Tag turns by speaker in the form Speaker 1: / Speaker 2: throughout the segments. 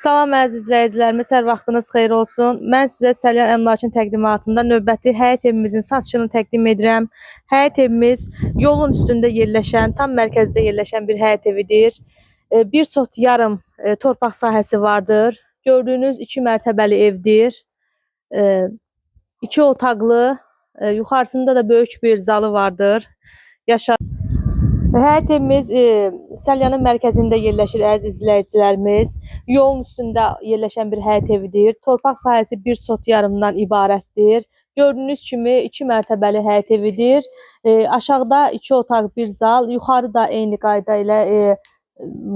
Speaker 1: Salam əziz izləyicilərimiz, hər vaxtınız xeyir olsun. Mən sizə Səlyan Əmlakın təqdimatında növbəti həyət evimizin satışını təqdim edirəm. Həyət evimiz yolun üstündə yerləşən, tam mərkəzdə yerləşən bir həyət evidir. Bir sot yarım torpaq sahəsi vardır. Gördüyünüz 2 mərtəbəli evdir. 2 otaqlı, yuxarısında da böyük bir zalı vardır. Həyət evimiz Səlyanın mərkəzində yerləşir əziz izləyicilərimiz. Yolun üstündə yerləşən bir həyət evidir. Torpaq sahəsi 1 sot yarımdan ibarətdir. Gördüyünüz kimi 2 mərtəbəli həyət evidir. Aşağıda 2 otaq, 1 zal, yuxarıda eyni qayda ilə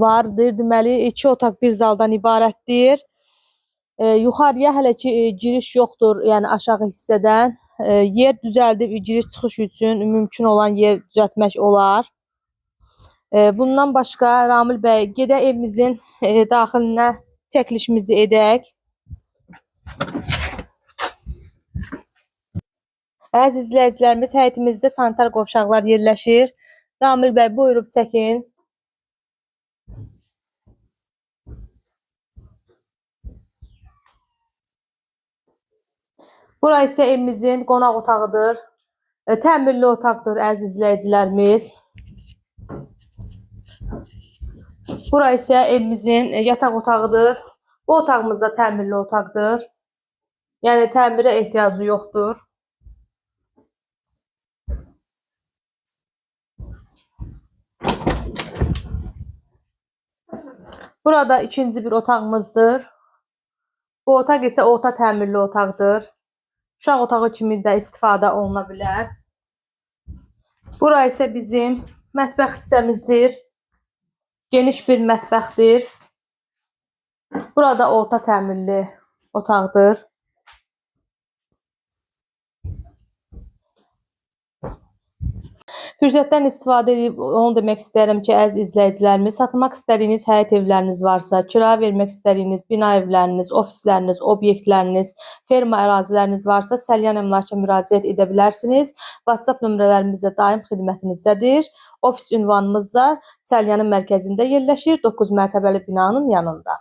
Speaker 1: vardır. Deməli 2 otaq, 1 zaldan ibarətdir. Yuxarıya hələ ki giriş yoxdur, yəni aşağı hissədən. Yer düzəldib giriş-çıxış üçün mümkün olan yer düzəltmək olar. Bundan başqa Ramil bəy, gedək evimizin daxilinə çəkilişimizi edək. Əziz izləyicilərimiz, həyətimizdə sanitar qovşaqlar yerləşir. Ramil bəy, buyurub çəkin. Bura isə evimizin qonaq otağıdır. Təmirli otaqdır əziz izləyicilərimiz. Bura isə evimizin yataq otağıdır. Bu otağımız da təmirli otaqdır. Yəni təmirə ehtiyacı yoxdur. Burada ikinci bir otağımızdır. Bu otaq isə orta təmirli otaqdır. Uşaq otağı kimi də istifadə oluna bilər. Bura isə bizim mətbəx hissəmizdir. Geniş bir mətbəxdir. Burada orta təmirli otaqdır. Fürsətdən istifadə edib onu demək istəyirəm ki, əziz izləyicilərimiz, satmaq istədiyiniz həyət evləriniz varsa, kirayə vermək istədiyiniz bina evləriniz, ofisləriniz, obyektləriniz, ferma əraziləriniz varsa, Səlyan Əmlaka müraciət edə bilərsiniz. WhatsApp nömrələrimiz də daim xidmətinizdədir. Ofis ünvanımız da Səlyanın mərkəzində yerləşir, 9 mərtəbəli binanın yanında.